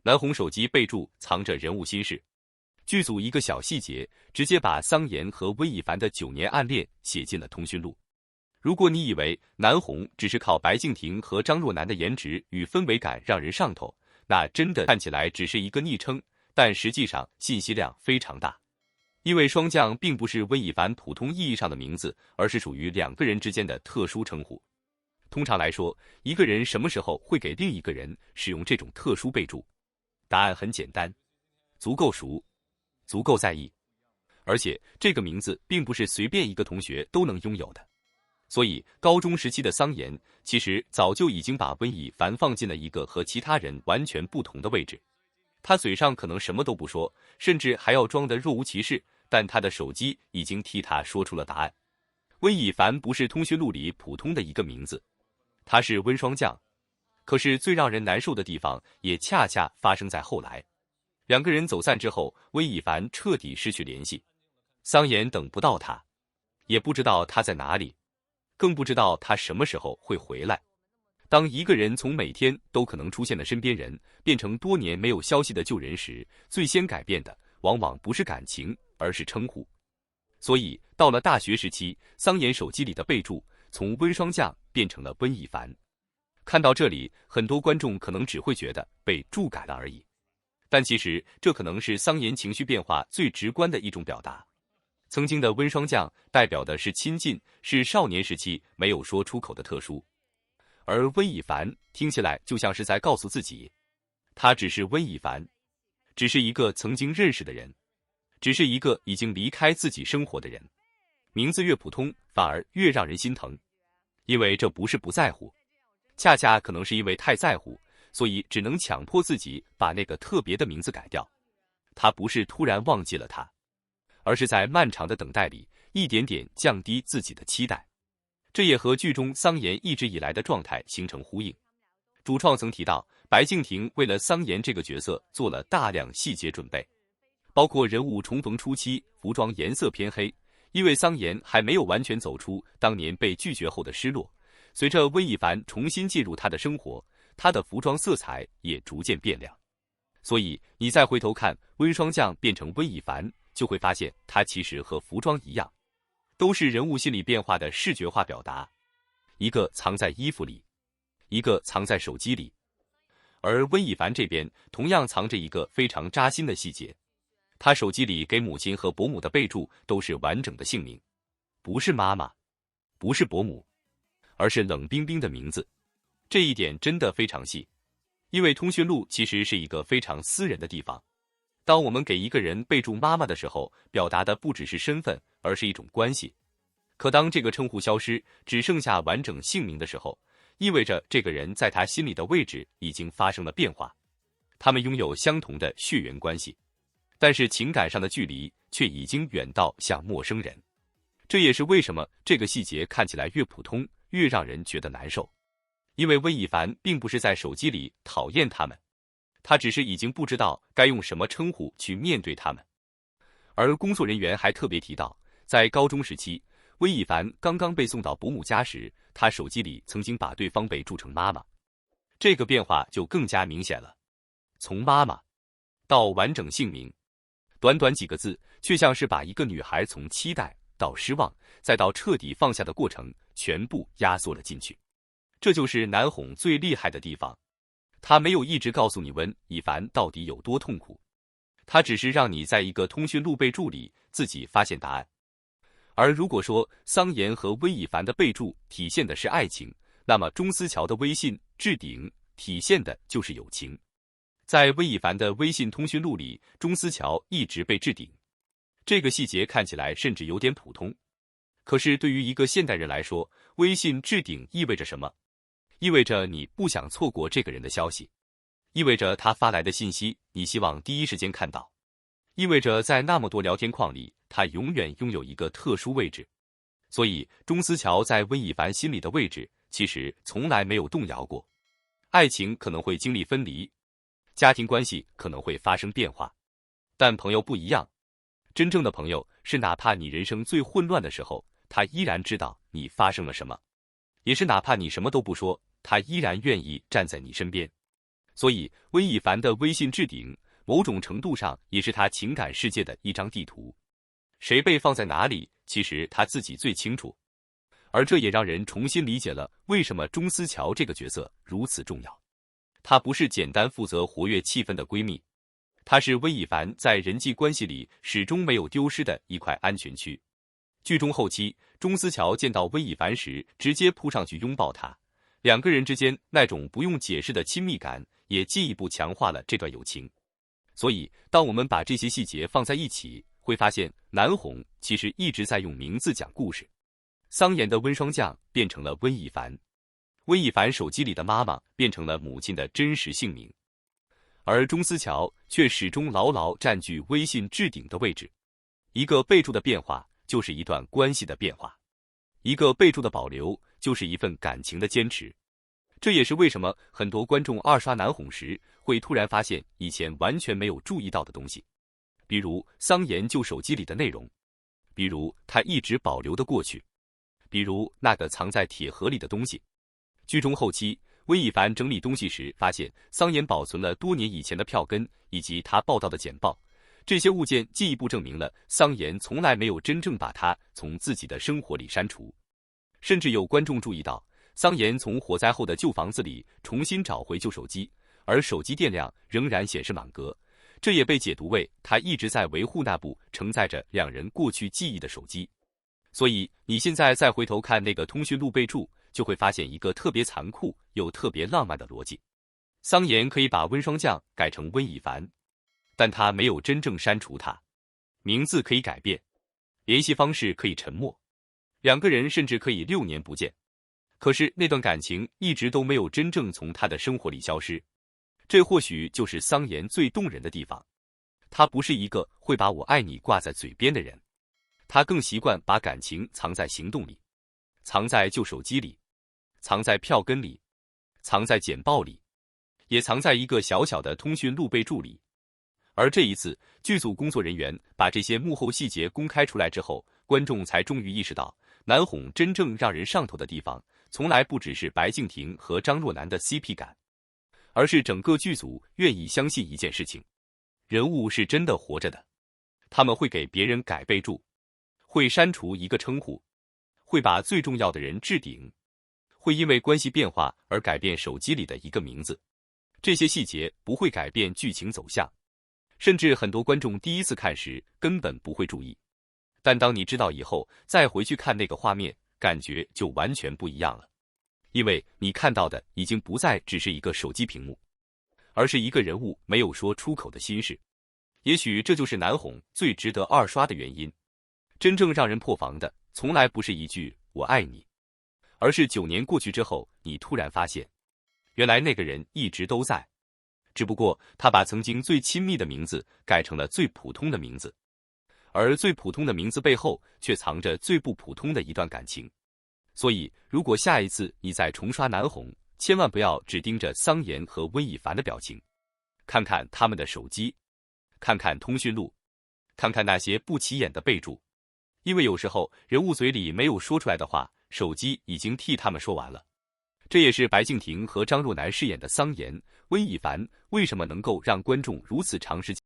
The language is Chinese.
南红手机备注藏着人物心事，剧组一个小细节，直接把桑延和温以凡的9年暗恋写进了通讯录。如果你以为南红只是靠白敬亭和张若楠的颜值与氛围感让人上头，那真的看起来只是一个昵称，但实际上信息量非常大。因为霜降并不是温以凡普通意义上的名字，而是属于2个人之间的特殊称呼。通常来说，一个人什么时候会给另一个人使用这种特殊备注？答案很简单，足够熟，足够在意。而且这个名字并不是随便一个同学都能拥有的。所以高中时期的桑延其实早就已经把温以凡放进了一个和其他人完全不同的位置。他嘴上可能什么都不说，甚至还要装得若无其事，但他的手机已经替他说出了答案。温以凡不是通讯录里普通的一个名字，他是温霜降。可是最让人难受的地方也恰恰发生在后来。2个人走散之后，温以凡彻底失去联系，桑延等不到他，也不知道他在哪里，更不知道他什么时候会回来。当一个人从每天都可能出现的身边人变成多年没有消息的旧人时，最先改变的往往不是感情，而是称呼。所以到了大学时期，桑延手机里的备注从温霜降变成了温以凡。看到这里，很多观众可能只会觉得被注改了而已，但其实这可能是桑延情绪变化最直观的一种表达。曾经的温霜降代表的是亲近，是少年时期没有说出口的特殊，而温以凡听起来就像是在告诉自己，他只是温以凡，只是一个曾经认识的人，只是一个已经离开自己生活的人。名字越普通，反而越让人心疼，因为这不是不在乎，恰恰可能是因为太在乎，所以只能强迫自己把那个特别的名字改掉。他不是突然忘记了他，而是在漫长的等待里一点点降低自己的期待。这也和剧中桑延一直以来的状态形成呼应。主创曾提到，白敬亭为了桑延这个角色做了大量细节准备，包括人物重逢初期服装颜色偏黑，因为桑延还没有完全走出当年被拒绝后的失落。随着温以凡重新介入他的生活，他的服装色彩也逐渐变亮。所以你再回头看温霜降变成温以凡，就会发现他其实和服装一样，都是人物心理变化的视觉化表达，一个藏在衣服里，一个藏在手机里。而温以凡这边同样藏着一个非常扎心的细节，他手机里给母亲和伯母的备注都是完整的姓名，不是妈妈，不是伯母，而是冷冰冰的名字。这一点真的非常细，因为通讯录其实是一个非常私人的地方。当我们给一个人备注妈妈的时候，表达的不只是身份，而是一种关系。可当这个称呼消失，只剩下完整姓名的时候，意味着这个人在他心里的位置已经发生了变化。他们拥有相同的血缘关系，但是情感上的距离却已经远到像陌生人。这也是为什么这个细节看起来越普通，越让人觉得难受。因为温以凡并不是在手机里讨厌他们，他只是已经不知道该用什么称呼去面对他们。而工作人员还特别提到，在高中时期，温以凡刚刚被送到伯母家时，他手机里曾经把对方备注成妈妈。这个变化就更加明显了，从妈妈到完整姓名，短短几个字，却像是把一个女孩从期待到失望，再到彻底放下的过程全部压缩了进去。这就是南哄最厉害的地方，他没有一直告诉你温以凡到底有多痛苦，他只是让你在一个通讯录备注里自己发现答案。而如果说桑延和温以凡的备注体现的是爱情，那么钟思乔的微信置顶体现的就是友情。在温以凡的微信通讯录里，钟思乔一直被置顶，这个细节看起来甚至有点普通。可是对于一个现代人来说，微信置顶意味着什么？意味着你不想错过这个人的消息，意味着他发来的信息你希望第一时间看到，意味着在那么多聊天框里，他永远拥有一个特殊位置。所以钟思乔在温以凡心里的位置其实从来没有动摇过。爱情可能会经历分离，家庭关系可能会发生变化，但朋友不一样，真正的朋友是哪怕你人生最混乱的时候，他依然知道你发生了什么，也是哪怕你什么都不说，他依然愿意站在你身边。所以温亦凡的微信置顶，某种程度上也是他情感世界的一张地图。谁被放在哪里，其实他自己最清楚。而这也让人重新理解了为什么钟思乔这个角色如此重要。她不是简单负责活跃气氛的闺蜜，她是温亦凡在人际关系里始终没有丢失的一块安全区。剧中后期，钟思乔见到温亦凡时，直接扑上去拥抱她，两个人之间那种不用解释的亲密感，也进一步强化了这段友情。所以，当我们把这些细节放在一起，会发现南红其实一直在用名字讲故事。桑延的温霜降变成了温亦凡，温亦凡手机里的妈妈变成了母亲的真实姓名，而钟思乔却始终牢牢占据微信置顶的位置。一个备注的变化，就是一段关系的变化；一个备注的保留，就是一份感情的坚持。这也是为什么很多观众二刷南红时，会突然发现以前完全没有注意到的东西，比如桑延旧手机里的内容，比如他一直保留的过去，比如那个藏在铁盒里的东西。剧中后期，温亦凡整理东西时，发现桑延保存了多年以前的票根以及他报道的简报。这些物件进一步证明了桑延从来没有真正把他从自己的生活里删除。甚至有观众注意到，桑延从火灾后的旧房子里重新找回旧手机，而手机电量仍然显示满格，这也被解读为他一直在维护那部承载着两人过去记忆的手机。所以你现在再回头看那个通讯录备注，就会发现一个特别残酷又特别浪漫的逻辑。桑延可以把温霜降改成温亦凡，但他没有真正删除他。名字可以改变，联系方式可以沉默，两个人甚至可以6年不见，可是那段感情一直都没有真正从他的生活里消失。这或许就是桑延最动人的地方。他不是一个会把我爱你挂在嘴边的人，他更习惯把感情藏在行动里，藏在旧手机里，藏在票根里，藏在简报里，也藏在一个小小的通讯录备注里。而这一次，剧组工作人员把这些幕后细节公开出来之后，观众才终于意识到，南红真正让人上头的地方，从来不只是白敬亭和张若楠的 CP 感，而是整个剧组愿意相信一件事情：人物是真的活着的。他们会给别人改备注，会删除一个称呼，会把最重要的人置顶，会因为关系变化而改变手机里的一个名字。这些细节不会改变剧情走向，甚至很多观众第一次看时根本不会注意。但当你知道以后，再回去看那个画面，感觉就完全不一样了。因为你看到的已经不再只是一个手机屏幕，而是一个人物没有说出口的心事。也许这就是南红最值得二刷的原因。真正让人破防的，从来不是一句“我爱你”，而是9年过去之后，你突然发现，原来那个人一直都在，只不过他把曾经最亲密的名字改成了最普通的名字，而最普通的名字背后却藏着最不普通的一段感情。所以，如果下一次你再重刷南红，千万不要只盯着桑延和温亦凡的表情，看看他们的手机，看看通讯录，看看那些不起眼的备注。因为有时候人物嘴里没有说出来的话，手机已经替他们说完了。这也是白敬亭和张若楠饰演的桑延、温亦凡为什么能够让观众如此长时间